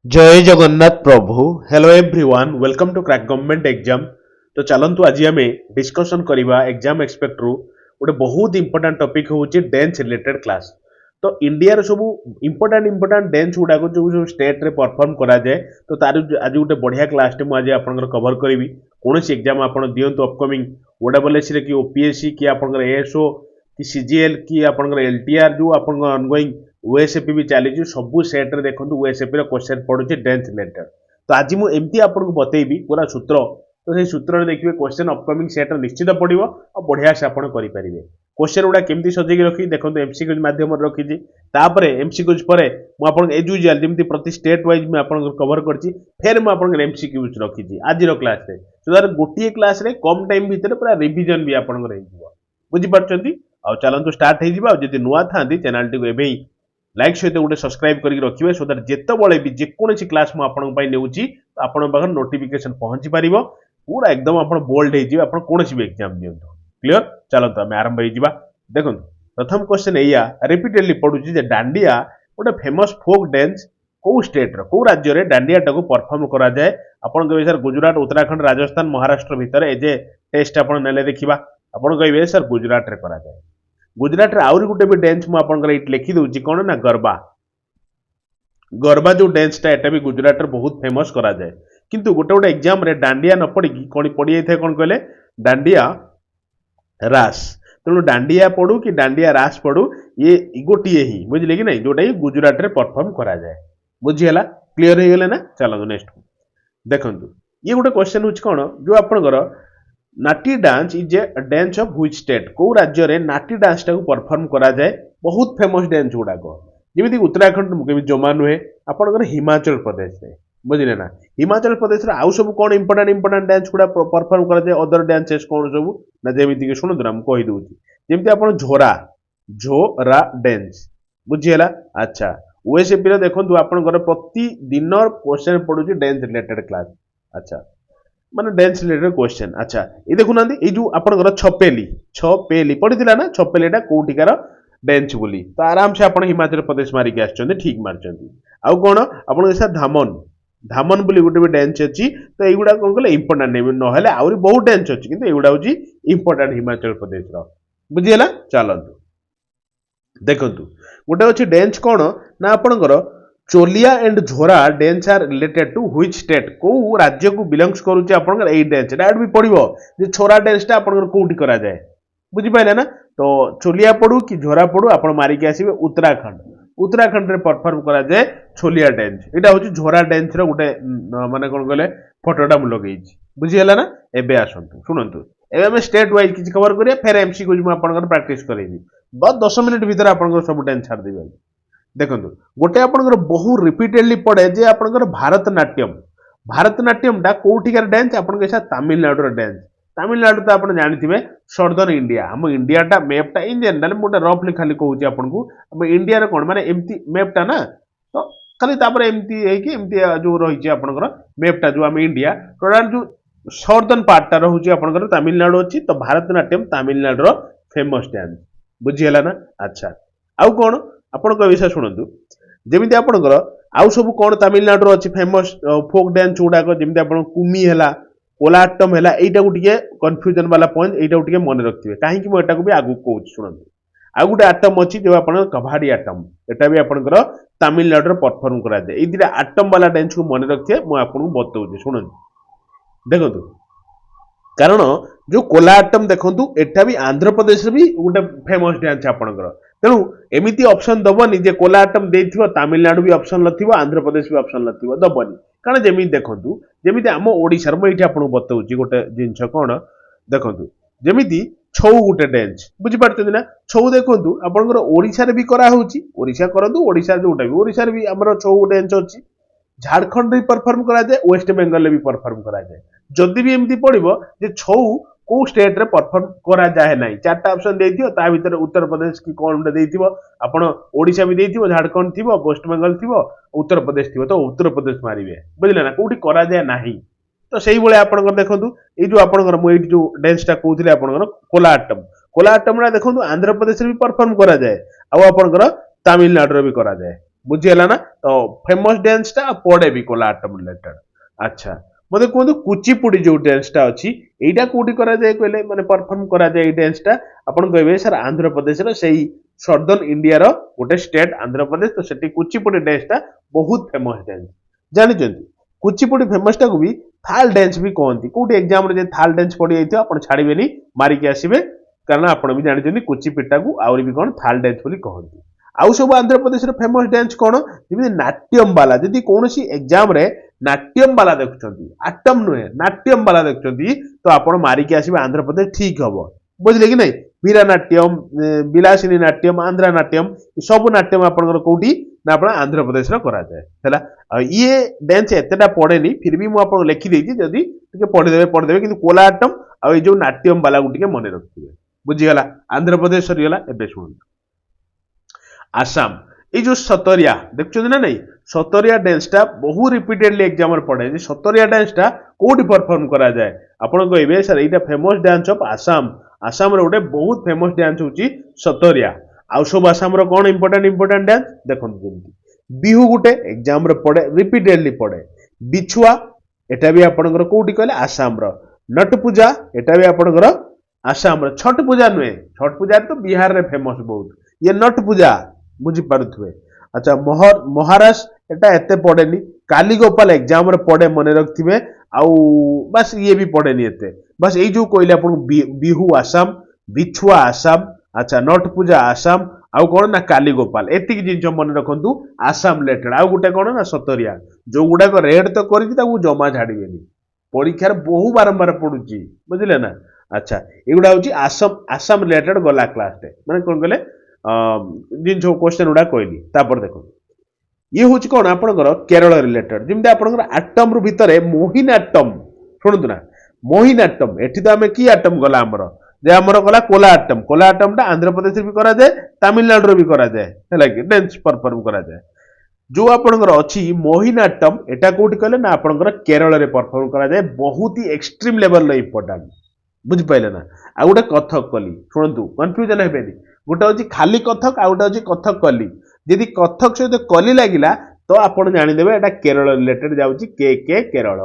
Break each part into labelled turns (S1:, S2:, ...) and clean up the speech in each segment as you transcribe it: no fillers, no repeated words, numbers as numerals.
S1: जय जगन्नाथ प्रभु। Hello everyone, welcome to crack government exam. तो चलंतु आज आम डिस्कशन करवा एग्जाम एक्सपेक्ट रु गोटे बहुत इंपोर्टेंट टॉपिक होची डांस रिलेटेड क्लास। तो इंडिया रे सब इंपोर्टेंट डांस गुडा को जो स्टेट रे परफॉर्म करा जाए, तो तार आज गोटे बढ़िया क्लास टे आज आपनकर कवर करी। कौन एग्जाम आपन दियंतु अपकमिंग ओडब्ल्यूएस रे कि ओपीएससी कि आपनकर एएसओ कि सीजीएल कि आपनकर एलटीआर जो आपन ऑनगोइंग ओएसएपी भी चली सबू सेट रे देखो ओएसएपी रो क्वेश्चन पड़ुचे डांस रिलेटेड। तो आज मुझे एमती आपको बतेबी पूरा सूत्र। तो से सूत्र देखिए क्वेश्चन अपकमिंग सेट निश्चित पड़ो और बढ़िया से आपड़ करेंगे। क्वेश्चन गुड़ा केमती सजेक रखी देखो एमसीक्यूज माध्यम रखी तापर एमसीक्यूज पर मुझे एज यूजुआल जमी प्रति स्टेट वाइज मुझे कवर करछि। फिर मुझे एमसीक्यूज रखी आज क्लास रे सो दैट गोटे क्लास रे कम टाइम भितर पूरा रिविजन भी आपंकर बुझीपार। आ चलतु स्टार्ट हो नुआ था चैनल टी एवं लाइक सहित गोटे सब्सक्राइब करके रखिए सो दैट जितेबाला भी जेकोसी क्लास मुझे नेउची तो आपन नोटिफिकेशन पहुंची पार पूरा एकदम आप बोल्ड हो कौन भी एग्जाम दिंतु। क्लीयर चलते आम आरंभ हो देखो प्रथम क्वेश्चन या रिपीटेडली पड़ुची डांडिया गोटे फेमस फोक डांस कौ स्टेट रो राज्य में डांडिया टाक परफॉर्म करा जाए। आपन कहे सर गुजरात उत्तराखंड राजस्थान महाराष्ट्र भितर एजे टेस्ट आपन नेले देखिबा आपन कहे सर गुजरात रे करा जाए। गुजरात रे आउरी गुटे भी डांस मु आपनकर एट लिखि दउची कोन ना गरबा। गरबा जो डांस टा एटा भी गुजरात रे बहुत फेमस करा जाए। किंतु गोटे गोटे एग्जाम रे डांडिया न पड़ी कोन पड़ी जाय थे कोन कहले डांडिया रास। तेणु डांडिया पड़ू कि डांडिया रास पड़ू ये गोटिए ही बुझले कि नहीं जोटा गुजरात रे परफॉर्म करा जाए। बुझीला क्लियर हो गले ना। चलो नेक्स्ट देखंतु ये गोटे क्वेश्चन होच कोन जो आपनकर Nati dance is a dance of which state को राज्य रे नाटी डांस टाको परफॉर्म करा जाए। बहुत फेमस डांस गुड़ाक जमी उत्तराखंड जमा नुहे आपंकर हिमाचल प्रदेश रे बुझे ना। हिमाचल प्रदेश रे आउ सब कौन इंपोर्टेंट डांस गुड़ा परफॉर्म करा जाए अदर डांसेस कौन सब ना जमी शुणु ना मुझे कहीदे जमी आप झोरा झोरा डांस बुझीगला। अच्छा ओएसएपी देखो आपंकर प्रतिदिन क्वेश्चन पड़ू डांस रिलेटेड क्लास। अच्छा माने डांस रिलेटेड क्वेश्चन। अच्छा ये देखुना ये जो आपनकर छपेली छपेली पड़ीला ना छपेलीटा कोटिकार डांस बोली तो आराम से आप हिमाचल प्रदेश मारिक आछन ठीक मारचंती। आउ कोन आपन सर धामन धामन बोली गोटे भी डांस अच्छी तो युवा कौन कले इंपोर्टाट ना आहरी बहुत डांस अच्छी किंतु युवा हूँ इंपोर्टाट हिमाचल प्रदेश बुझीगला। चलतु देखंतु गोटे अच्छी डांस कौन ना आपनकर Choliya and Jhora dance are related to which state को राज्य को बिलोंग्स करूचे आपनकर एई डांस डायरेक्ट भी पड़िबो जे छोरा डांस टा आपनकर कोठी करा जाए बुझी पाइले ना। तो चोलिया पड़ू कि झोरा पड़ू आपण मारिक आसीबे उत्तराखंड। उत्तराखंड रे परफॉर्म करा जाए छोलिया डांस एटा होची झोरा डांस रो गोटे माने कोन कहले फोटोटा मु लगेइछि बुझीगला ना। एबे आसंतु शुणंतु एबे हम स्टेट वाइज किछ कवर करिया फिर एमसीक्यू मु आपनकर प्रैक्टिस करेबी बस 10 मिनिट भीतर आपनकर सब डांस छाड़ देबे। देखो गोटे आपनकर बहु रिपीटेडली पड़े जे आपनकर भारतनाट्यम टा कोठिकार डांस आपन कैसा तमिलनाडु डांस। तमिलनाडु तो आपन जानिथिबे सदर्न इंडिया हम इंडिया टा मैप टा इंडियन ना मोटे रफली खाली कहूची आपनकू हम इंडिया रे कोन माने एमती मैप टा ना तो खाली तापर एमती है कि एमती जो रहिची आपनकर मैप टा जो हम इंडिया टोटल जो सदर्न पार्ट टा रहूची आपनकर तमिलनाडु अछि तो भारतनाट्यम तमिलनाडु रो फेमस डांस बुझियला ना। अच्छा आउ कोन आपण विषय शुणु जमी आपंकर आउ सब कौन तमिलनाडु अच्छी फेमस फोक डांस गुड़ाक जमी आप कुमी है कोलाटम है यहाँ कन्फ्यूजन वाला पॉइंट यहाँ मन रखिए कहीं मुझे भी आगू कहूँ शुणु। आउ गोटे आटम अच्छी जो आप कभाड़ी आटम एटा भी आपंकर तमिलनाडु परफॉर्म करा जाए। ये दुटा आटम वाला डांस को मन रखिए मुझे बताऊँ शुणु देखो कारण जो कोलाटम देखो एटा भी आंध्र प्रदेश भी गोटे फेमस डांस आपंकर तेणु एमती ऑप्शन दबनी जे कोलाटम देथिबो तमिलनाडु भी ऑप्शन नथिबो आंध्र प्रदेश भी ऑप्शन नथिबो दबनी कारण जेमी देखंतु जेमिति आम ओडिसा रे एठी आपन बताउची गोटे जिंस कोन देखंतु जेमिति छौ गोटे डांस बुझि पारतै ना। छौ देखंतु आपनकर ओडिसा रे भी करा होची ओडिसा करंतु ओडिसा जोटा भी ओडिसा रे भी हमर छौ डांस अछि झारखंड रे परफॉर्म करा जाए वेस्ट बंगाल रे भी परफॉर्म करा जाए। जदि भी एमती पड़िबो जे छौ को स्टेट रे परफॉर्म करा जाए नाही चारटा ऑप्शन देथियो ता भीतर उत्तर प्रदेश की कोन देथिबो आपण ओडिसा भी देथिबो झारखंड थिबो वेस्ट बंगाल थिबो उत्तर प्रदेश थिबो तो उत्तर प्रदेश मारिबे बुझले ना कोठी करा जाए नाही। तो सेही बळे आपनकर देखंतु ए जो आपनकर मो एठी जो डांस टा कहउथिले आपनकर कोलाटम रा देखंतु आंध्र प्रदेश रे भी परफॉर्म करा जाए आ आपनकर तमिलनाडु रे भी करा जाए बुझीगला ना तो फेमस डांस टा पड़े भी कोलाटम रिलेटेड अच्छा मते कहतु कुचिपुड़ी जो डांस टा अछि एटा कोठी करा जाय कहले माने परफॉर्म करा जाय ए डांस टा आपण कहबे सर आंध्र प्रदेश रो सेही सदर्न इंडिया रो गोटे स्टेट आंध्र प्रदेश तो सेठी कुचिपुड़ी डांस टा बहुत फेमस डांस जानि जंती कुचिपुड़ी फेमस टा को भी थाल डांस भी कहती कोठी एग्जाम रे जे थाल डांस पड़ी जाइतो आपण छाड़ीबेनी मारी के आसीबे कारण आपण भी जानि जंती कुचिपिटा को आउरी भी कोन थाल डांस बोली कहती आउ सब आंध्र प्रदेश रो फेमस डांस कोन जेमि नाट्यम वाला जदी कोनोसी एग्जाम रे नाट्यम वाला देखुछंती आटम नुहे नाट्यम वाला देखुछंती तो आपण मारी के आसीबे आंध्र प्रदेश ठीक हबो बुझले कि नहीं वीरा नाट्यम विलासिनी नाट्यम आंध्रा नाट्यम सब नाट्यम आपनकर कोठी ना आपण आंध्र प्रदेश रो करा जाय हैला ये डांस एतेटा पड़ेनी फिर भी मु आपन लिखि देछि जदी टिके पढ़ी देबे किंतु कोलाटम आ ए जो नाट्यम वाला गुटिके मने रखिबे बुझी गला आंध्र प्रदेश सरीगला एबे सुन आसाम ये जो सतरिया देखुछन ना नहीं सतरिया डांस टा बहु रिपीटेडली एग्जाम रे पड़े जे सतरिया डांस टा कोठी परफॉर्म करा जाय आपण कहबे sir Etah famous dance of Assam Assam रे गोटे बहुत फेमस डांस होची सतरिया आउ सब आसाम रो कोन इंपोर्टेंट डांस देखन जेंती बिहू गुटे एग्जाम रे पड़े रिपीटेडली पड़े बिछुआ एटा भी आपनकर कोठी कहले आसाम रो नट पूजा एटा भी आपनकर आसाम रो छठ पूजा नुहे छठ पूजा तो बिहार रे फेमस बहुत ये नट पूजा बुझी पारुथुए अच्छा महाराष्ट्र एटा एते पड़ेनी काली गोपाल एग्जाम रे पड़े मने रखथिबे आउ बस ये भी पड़ेनी एते बस ए जो कहले आपन बिहू आसाम बिछुआ आसाम अच्छा नट पूजा आसाम आउ कोन ना काली गोपाल एतिक जिंस मने रखंतु आसाम रिलेटेड आउ गुटे कोन ना सतरिया जो गुडा को रेड तो करिति ताकू जमा झाड़ीबेनी परीक्षार बहु बारंबार पडुची बुझिले ना अच्छा एगुडा होची आसाम रिलेटेड गला क्लास टे माने कोन कहले जिन जो क्वेश्चन उडा कहली तापर देखो ये होची कोन आपनकर केरल रिलेटेड जिमते आपनकर आटम रु भितरे मोहिनाट्टम सुनतु ना मोहिनाट्टम एठी तो हमें की आटम गला हमर जे हमर गला कोला आटम टा आंध्र प्रदेश रे भी करा जाय तमिलनाडु रे भी करा जाय हैला कि डांस परफॉर्म करा जाय जो आपनकर अछि मोहिनाट्टम एटा कोठी कहले ना आपनकर केरल रे परफॉर्म करा जाय बहुत ही एक्सट्रीम लेवल रे इंपोर्टेंट बुझ पाइले ना आ गोटे कथक कली शुणु कन्फ्यूजन हेबेनी गोटे होची खाली कथक आ गोटे होची कथक कली यदि कथक सहित कली लागिला तो आपण जानिदेबे एटा केरल रिलेटेड जाउची के केरल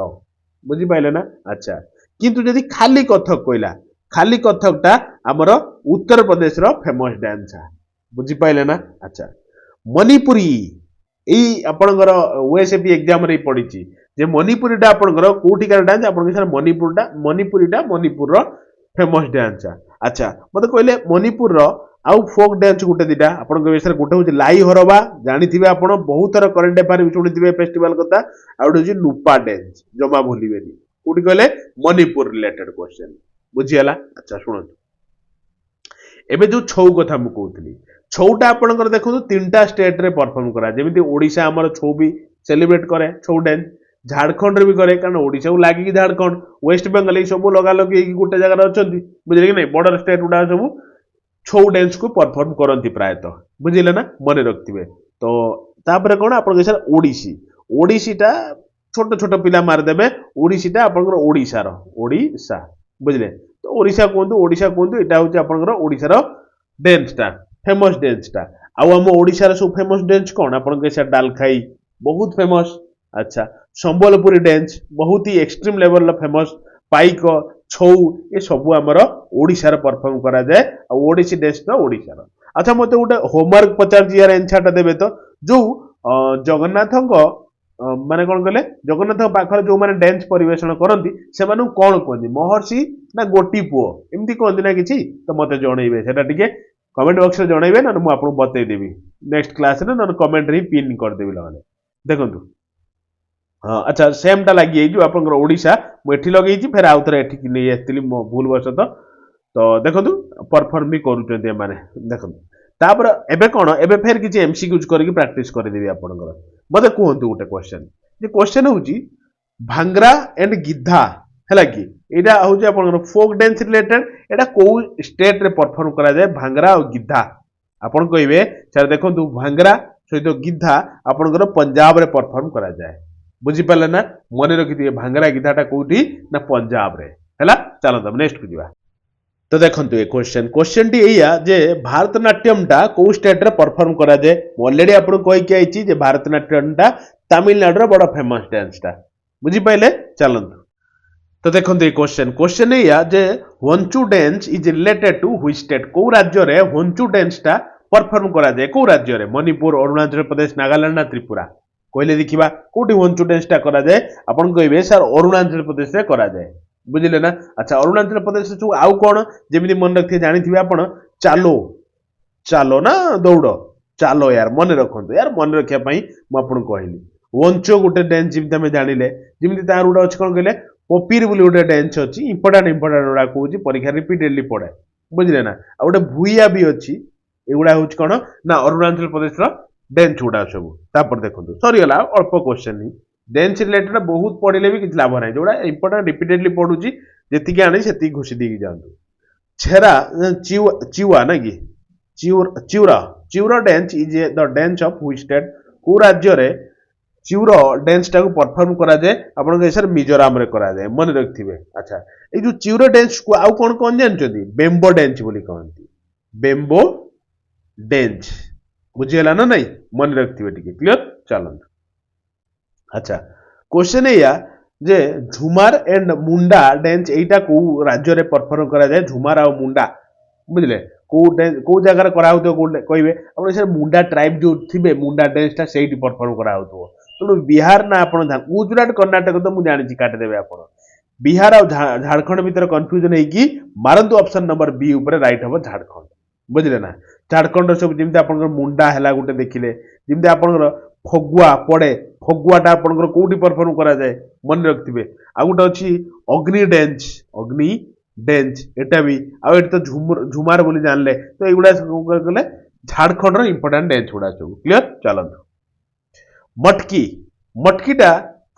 S1: बुझी पाइले ना अच्छा किंतु यदि खाली कथक कहला खाली कथक टा हमर उत्तर प्रदेश रो फेमस डांस है बुझी पाइले ना अच्छा मणिपुरी एई आपनकर ओएसएपी एग्जाम रे पडिची जे मणिपुरी टा आपनकर कोठिकार डांस आपन सर मणिपुरी टा मणिपुर रो फेमस डांस है अच्छा मते कहले मणिपुर रो आउ फोक डांस गुटे दिटा आपन के विषय गुटे होची लाई हरबा जानिथिबे आपन बहुत थर करंट अफेयर भी सुनिथिबे फेस्टिवल कथा आउ होची नुपा डांस जमा भूलिबेनी कोठी कहले मणिपुर रिलेटेड क्वेश्चन बुझियाला अच्छा सुनो एबे जो छौ कथा मु कहउतली छौटा आपनकर देखो तीनटा स्टेट रे परफॉर्म करा जेमिति ओडिसा हमर छौ भी सेलिब्रेट करे छौ डांस झारखंड रे भी करे कारण ओडिसा को लागी झारखंड वेस्ट बंगाल सब लगा लगी गोटे जगह अछंती बुझले कि नहीं बॉर्डर स्टेट उडा सब छौ डांस को परफॉर्म करंती प्रायतः बुझिले ना मने रखथिबे तो तापर कोन आपन सर ओडिसीटा छोट छोट पिला मार देबे ओडिसीटा आपनकर ओडिसा बुझले तो ओडिसा कोंतु एटा होची आपनकर ओडिसा रो डांस टा फेमस डांस टा आ हम ओडिसा रो सब फेमस डांस कोन आपन के सर डालखाई बहुत फेमस अच्छा संबलपुरी डांस बहुत ही एक्सट्रीम लेवल लो फेमस पाइक छौ ये सब आमर ओडिसा रो परफॉर्म करा जाय आ ओडिसी डांस ना ओडिसा रो अच्छा मते गोटे होमवर्क पचार यार एंसर देबे तो जो जगन्नाथक माने कोन कहले जगन्नाथ पाखर जो माने डांस परिवेषण करंती से मानु कोन कहंती महर्षि ना गोटी पुओ एमती कहंती ना किछि तो मते जणैबे सेटा टिके कमेंट बॉक्स रे जणैबे ना मु आपन बतै देबी नेक्स्ट क्लास रे ना कमेंट रे पिन कर देबी लगे देखंतु हाँ अच्छा सेम टा लगी जो आपन ओडिसा मु एठी लगेई फिर आउ थरे एठी नै आस्तिली मो भूल बस तो देखंतु परफॉर्म भी करूचंती माने देखंतु तापर एबे कोन एबे फेर किछि एमसीक्यूज करके प्रैक्टिस कर देबी आपनकर मते कहंतु गोटे क्वेश्चन जे क्वेश्चन होची भांगरा एंड गिद्धा हैला कि एटा होची आपनकर फोक डांस रिलेटेड एटा को स्टेट रे परफॉर्म करा जाय भांगरा और गिद्धा आपन कहिबे सर देखंतु भांगरा सहित गिद्धा आपनकर पंजाब रे परफॉर्म करा जाय बुझी पाले ना मन रखी भांगरा गिद्धाटा कोठी ना पंजाब रे हैला चलो तब नेक्स्ट को जीवा तो देखंतु ए क्वेश्चन टी एया जे भारतनाट्यम टा को स्टेट रे परफॉर्म करा जाए ऑलरेडी आपन कहि के आइची जे भारतनाट्यम टा तमिलनाडु रे बड़ा फेमस डांस टा बुझी पाइले चलंतु तो देखंतु ए क्वेश्चन एया जे होंचु dance is related to which state को राज्य रे होंचु डांस टा परफॉर्म करा जाए को राज्य रे मणिपुर अरुणाचल प्रदेश नागालैंड ना त्रिपुरा कहले देखिबा कोठी होंचु डांस टा करा जाए आपन कहबे सर अरुणाचल प्रदेश रे करा जाए बुझिले ना अच्छा अरुणाचल प्रदेश जो आउ कौन जमी मन रखिए जानी आप चालो चालो ना दौड़ चालो यार मन रखु यार मन रखा मुझे कहली वंचो गोटे डांस जमी आम जानिले जमी तार गोटे अच्छे कौन कहले पपीर बोली गोटे डांस अच्छी इंपोर्टाट गुड़ा कहूँ परीक्षा रिपीटेडली पड़े बुझिले ना आ गोटे भूया भी अच्छी एगुड़ा हूँ कौन ना अरुणाचल प्रदेश डांस गुड़ा सब देखो सरीगला अल्प क्वेश्चन ही डांस रिलेटेड बहुत पढ़ले भी किसी लाभ ना जोड़ा इंपोर्टेंट रिपीटेडली पढ़ुची जी आने से घुषी दी जातु छेरा चिवा ना कि चिउरा चिउरा dance is the dance of which state को राज्य रे चिउरा डांस टाको परफॉर्म करा जाए आपन के सर मिजोराम रे करा जाए मन रखथिबे अच्छा ए जो चिउरा डांस को आउ कोन कोन जानचोदी बेम्बो डांस बोली कहंती बेम्बो डांस बुझियला ना नहीं मन रखथिबे टिके क्लियर चलंत अच्छा क्वेश्चन एया जे झुमार एंड मुंडा डांस एटा को राज्य रे परफॉर्म करा जाए झुमार आ मुंडा बुझले को जगह करा होतो कहबे अपन से मुंडा ट्राइब जो थिबे मुंडा डांस ता सेठी परफॉर्म करा होतो तो बिहार ना अपन गुजरात कर्नाटक तो मु जानि छी काट देबे अपन बिहार और झारखंड भीतर कंफ्यूजन है कि मारंतु ऑप्शन नंबर बी ऊपर राइट हबो झारखंड बुझले ना झारखंड सब जिमते अपन मुंडा हैला गुटे देखिले जिमते अपन फगुआ पड़े फगुआटा आपंकर कौटी परफॉर्म करा जाए मन रखिथे आ गोटे अच्छी अग्नि डेंस एटा भी आउ तो झुमार बोली जानले तो युवा गले झारखंड इंपोर्टेंट डांस गुड़ा सब क्लियर चलत मटकी मटकीटा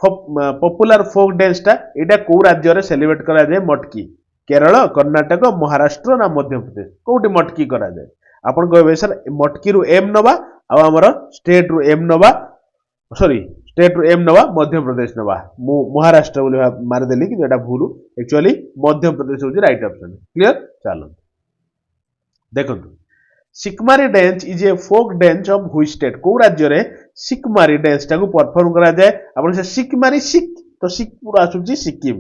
S1: पॉपुलर फोक डांस टा एटा को राज्य रे सेलिब्रेट करा जाए मटकी केरल कर्नाटक महाराष्ट्र ना मध्य प्रदेश कौटी मटकी करा जाए आपन कहबे सर मटकी रु एम नबा आ हमर स्टेट रु एम नबा सॉरी स्टेट रु एम नवा मध्य प्रदेश नवा महाराष्ट्र बोली मार देली कि एटा भूल एक्चुअली मध्य प्रदेश होची राइट ऑप्शन क्लियर चलो देखंतु सिकमारी dance is a folk dance of which state को राज्य रे सिकमारी डांस टाको परफॉर्म करा जाए अपन से सिकमारी सिक तो सिक पूरा आसुची सिक्किम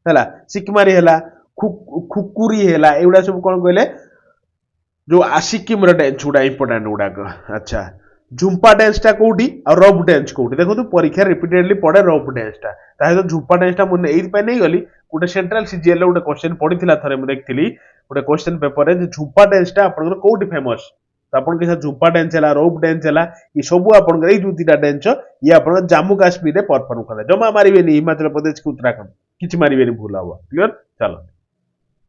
S1: हैला सिकमारी हैला खुकुरी हैला एउडा सब कोन कहले जो सिक्किम रे डांस गुडा इंपोर्टेंट गुडा अच्छा झुंपा डांस टा कोठी और रफ डांस कोठी देखो तो परीक्षा रिपीटेडली पड़े रफ डांस टा ताहे तो झुंपा डांस टा मुने एई पय नै गली गोटे सेंट्रल सीजीएल रे गोटे क्वेश्चन पडिथिला थरे मु देखथिली गोटे क्वेश्चन पेपर रे झुंपा डांस टा आपन कोठी फेमस तो आपन के झुंपा डांस हैला रफ डांस हैला ई सब आपन एई दुतीटा डांस ये आपन जम्मू काश्मीर रे परफॉर्म करा जमा मारिबेनी हिमाचल प्रदेश के उत्तराखंड किछि मारिबेनी भूल हवा क्लियर चलो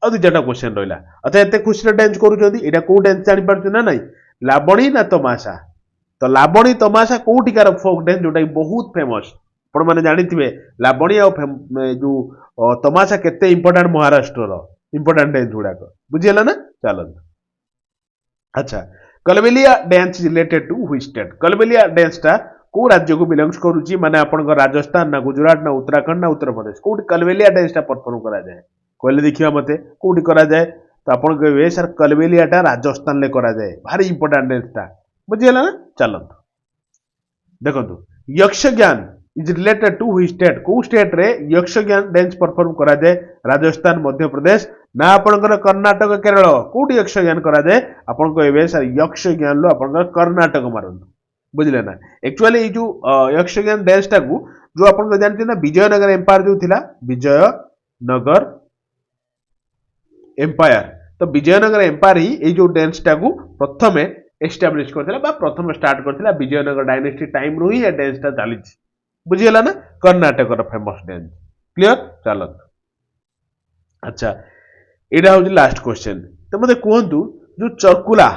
S1: आ दुईटा क्वेश्चन रहिला अतः एते खुशी डांस करूछंदी एटा को डांस जानि पारछु ना नहीं लाबणी ना तमाशा तो लाबणी तमाशा कोटिकार फोक डांस जोटा बहुत फेमस आपण माने जानिथिबे लाबणी आ जो तमाशा केते इंपोर्टेंट महाराष्ट्र रो इंपोर्टेंट डांस गुडाक बुझियला ना चलो अच्छा Kalbelia dance related to which state Kalbelia dance टा को राज्य को बिलोंग्स करूची माने आपण राजस्थान ना गुजरात ना उत्तराखंड ना उत्तर प्रदेश कोठी कलबेलिया डांस टा परफॉर्म करा जाए कहले देखिबा मते कोठी करा जाए तो आपण कहबे सर कलबेलिया टा राजस्थान ले करा जाए भारी इंपोर्टेंट डांस टा बुझियला ना चलो देखो Yakshagana is related to which state को स्टेट रे यक्षज्ञान डांस परफॉर्म करा जाए राजस्थान मध्य प्रदेश ना आपनकर कर्नाटक केरल कोठी यक्षज्ञान करा जाए आपन कहबे सर यक्षज्ञान लो आपनकर कर्नाटक मारंतु बुझले ना एक्चुअली ये जो यक्षज्ञान डांस टा को जो आपन जानते ना विजयनगर एम्पायर जो थिला विजयनगर एम्पायर तो विजयनगर एम्पायर ही ये जो डांस टा को प्रथमे एस्टाब्लिश करथिला बा प्रथम स्टार्ट करथिला विजयनगर डायनेस्टी टाइम रो ही ए डांस ता चली बुझियला ना कर्नाटक रो फेमस डांस क्लियर चलो अच्छा एडा हो लास्ट क्वेश्चन तो मते कहंतु जो चरकुला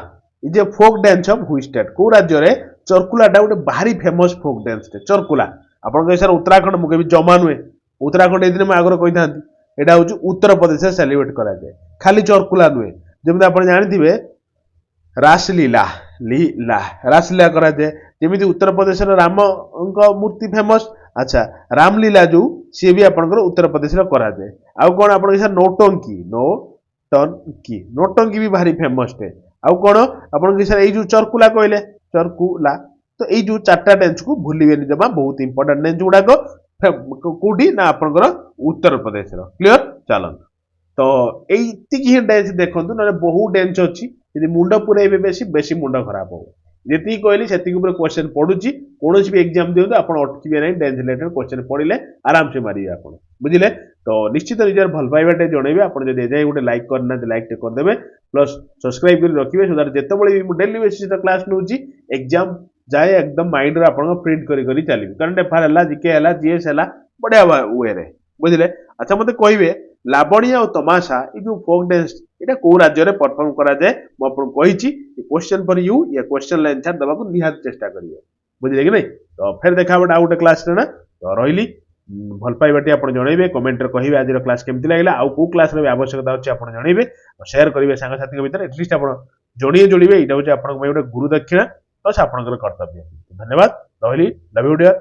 S1: इ जे folk dance of which state को राज्य रे चरकुला टा गोटे भारी फेमस फोक डांस टे चरकुला आपन कहि सर उत्तराखंड मुके भी जमा नुए उत्तराखंड ए दिन में आगर कहि थांती एडा हो उत्तर प्रदेश से सेलिब्रेट करा जाए खाली चरकुला नुए जेमते आपन जानिथिबे रासलीला लीला रासलीला करा जाए जमी उत्तर प्रदेश राम मूर्ति फेमस अच्छा रामलीला जो सी भी आपंकर उत्तर प्रदेश करा जाए आउ कौन आप नौटंकी नो टंकी नौटंकी भी भारी फेमस टे आउ कौन आपन सर ये चरकुला कहले चरकुला तो ये जो चार्टा टेन्स को भूलिए जमा बहुत इंपोर्टेंट टेन्स गुड़ाक कौटी ना आपंकर उत्तर प्रदेश क्लीयर चलत तो ये डेन्स देखो ना बहुत डेन्स अच्छी यदि मुंड पुरेबे बेसी बेसी मुंड खराब हो जी कहली से क्वेश्चन पढ़ुची कौन भी एग्जाम दिखाते आप अटके ना डेन्स रिलेटेड क्वेश्चन पढ़ले आराम से मारे आप बुझे तो निश्चित निजर भल पाइबाटे जनइबे आप जाए गोटे लाइक करना लाइक करदे प्लस सब्सक्राइब कर रखिए सो दैट जिते डेली बेसिस क्लास नौ एग्जाम जाए एकदम माइंड आप प्रिंट करी चलिए करंट अफेयर है जीके है जीएस है बढ़िया वे बुझे अच्छा मत कहे लावणी और तमाशा ये जो फोक डांस ये कौ राज्य में परफॉर्म करा जाए मुझे क्वेश्चन फॉर यू या क्वेश्चन आंसर देवा निहाती चेष्टा करिए बुझे कि नहीं तो फिर देखा आउ गोटे क्लास ना तो रही भल पाइबाटी आप जनइबे कमेंट कहे आज क्लास केमती लगे आउ कौ क्लास आवश्यकता अच्छी आप जनइबे सेयार करेंगे सांगसाथी भितर एटलिस्ट आप जोड़े जोड़े यहाँ गोटे गुरु दक्षिणा प्लस आपंकर कर्तव्य धन्यवाद रही लव यू डियर।